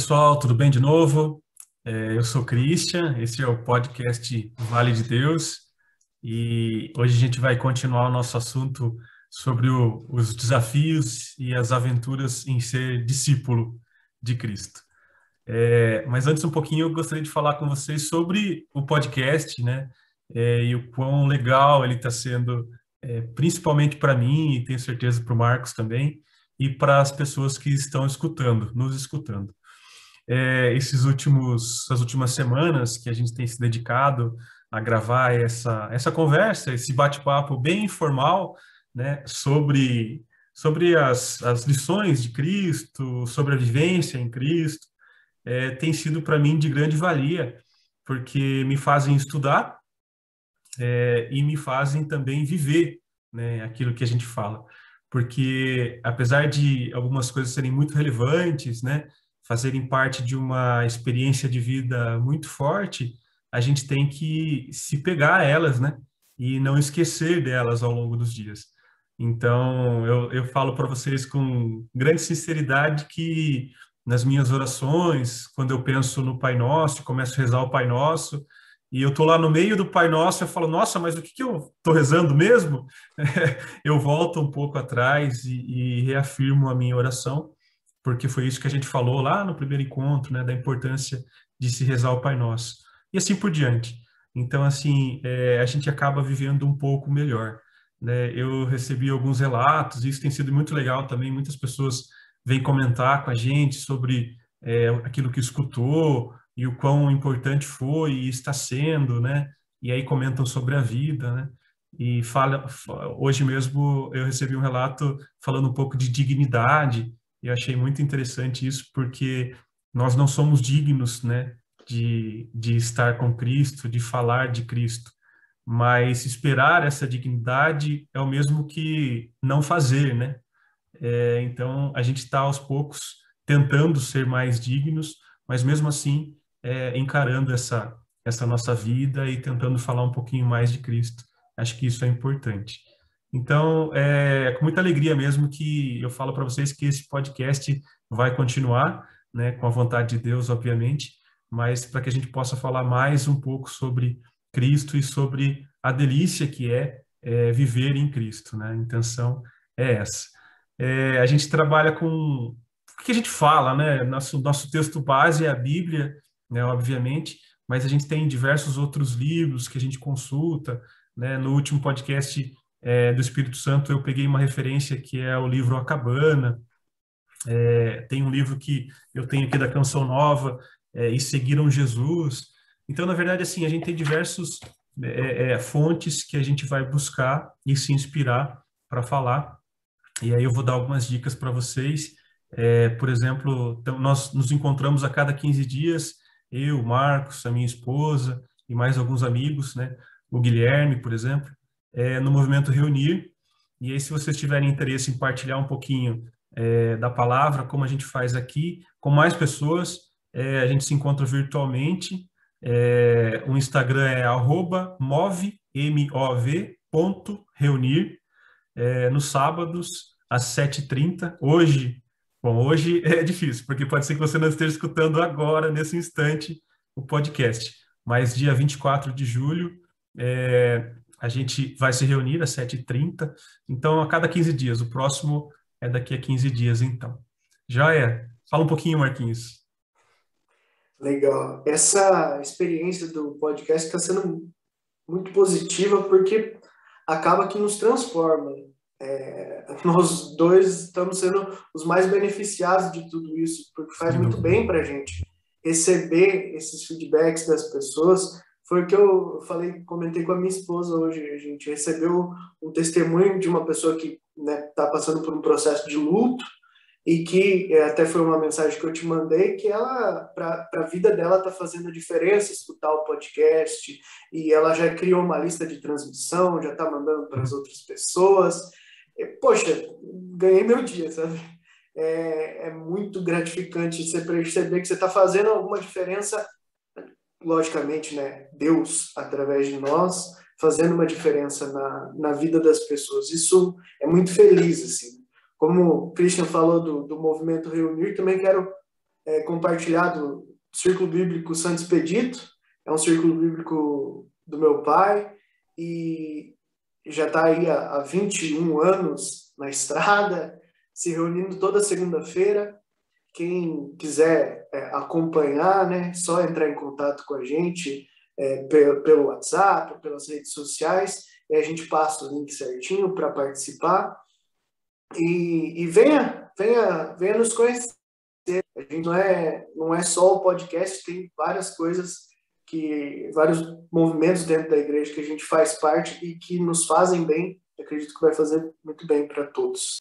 pessoal, tudo bem de novo? Eu sou Christian, esse é o podcast Vale de Deus e hoje a gente vai continuar o nosso assunto sobre os desafios e as aventuras em ser discípulo de Cristo. Mas antes um pouquinho eu gostaria de falar com vocês sobre o podcast, né? E o quão legal ele está sendo, principalmente para mim e tenho certeza para o Marcos também, e para as pessoas que estão escutando, nos escutando. Essas últimas semanas que a gente tem se dedicado a gravar essa conversa, esse bate-papo bem informal, né, sobre as lições de Cristo, sobre a vivência em Cristo, tem sido para mim de grande valia, porque me fazem estudar, e me fazem também viver, né, aquilo que a gente fala. Porque, apesar de algumas coisas serem muito relevantes, né, fazerem parte de uma experiência de vida muito forte, a gente tem que se pegar a elas, né, e não esquecer delas ao longo dos dias. Então, eu falo para vocês com grande sinceridade que nas minhas orações, quando eu penso no Pai Nosso, começo a rezar o Pai Nosso, e eu tô lá no meio do Pai Nosso, eu falo, nossa, mas o que eu tô rezando mesmo? Eu volto um pouco atrás e reafirmo a minha oração, porque foi isso que a gente falou lá no primeiro encontro, né, da importância de se rezar o Pai Nosso. E assim por diante. Então, assim, a gente acaba vivendo um pouco melhor, né? Eu recebi alguns relatos, e isso tem sido muito legal também, muitas pessoas vêm comentar com a gente sobre aquilo que escutou, e o quão importante foi e está sendo, né? E aí comentam sobre a vida, né? E hoje mesmo eu recebi um relato falando um pouco de dignidade, e eu achei muito interessante isso, porque nós não somos dignos, né, de estar com Cristo, de falar de Cristo, mas esperar essa dignidade é o mesmo que não fazer, né? Então, a gente está aos poucos tentando ser mais dignos, mas mesmo assim, encarando essa nossa vida e tentando falar um pouquinho mais de Cristo. Acho que isso é importante. Então, é com muita alegria mesmo que eu falo para vocês que esse podcast vai continuar, né, com a vontade de Deus, obviamente, mas para que a gente possa falar mais um pouco sobre Cristo e sobre a delícia que viver em Cristo, né? A intenção é essa. A gente trabalha com o que a gente fala, né? Nosso texto base é a Bíblia, né? Obviamente, mas a gente tem diversos outros livros que a gente consulta, né? No último podcast do Espírito Santo eu peguei uma referência que é o livro A Cabana. Tem um livro que eu tenho aqui da Canção Nova, E Seguiram Jesus. Então, na verdade, assim, a gente tem diversos fontes que a gente vai buscar e se inspirar para falar. E aí eu vou dar algumas dicas para vocês. Por exemplo, então, nós nos encontramos a cada 15 dias, eu, Marcos, a minha esposa e mais alguns amigos, né? O Guilherme, por exemplo, no movimento Reunir. E aí, se vocês tiverem interesse em partilhar um pouquinho da palavra, como a gente faz aqui, com mais pessoas, a gente se encontra virtualmente. O Instagram é @mov.reunir, nos sábados, às 7h30. Hoje é difícil, porque pode ser que você não esteja escutando agora, nesse instante, o podcast. Mas dia 24 de julho, a gente vai se reunir às 7h30. Então, a cada 15 dias. O próximo é daqui a 15 dias, então. Já é. Fala um pouquinho, Marquinhos. Legal. Essa experiência do podcast está sendo muito positiva, porque acaba que nos transforma. Nós dois estamos sendo os mais beneficiados de tudo isso, porque faz muito bem para a gente receber esses feedbacks das pessoas. Foi o que eu comentei com a minha esposa hoje. A gente recebeu um testemunho de uma pessoa que está passando por um processo de luto, e que até foi uma mensagem que eu te mandei, que ela, para a vida dela, está fazendo a diferença escutar o podcast, e ela já criou uma lista de transmissão, já está mandando para as outras pessoas. Poxa, ganhei meu dia, sabe? É muito gratificante você perceber que você está fazendo alguma diferença, logicamente, né? Deus, através de nós, fazendo uma diferença na vida das pessoas. Isso é muito feliz, assim. Como o Christian falou do movimento Reunir, também quero compartilhado o Círculo Bíblico Santo Expedito, é um círculo bíblico do meu pai, e já está aí há 21 anos na estrada, se reunindo toda segunda-feira. Quem quiser acompanhar, né, só entrar em contato com a gente pelo WhatsApp, pelas redes sociais, e a gente passa o link certinho para participar. E venha nos conhecer. A gente não é só o podcast, tem várias coisas, vários movimentos dentro da igreja que a gente faz parte e que nos fazem bem. Eu acredito que vai fazer muito bem para todos.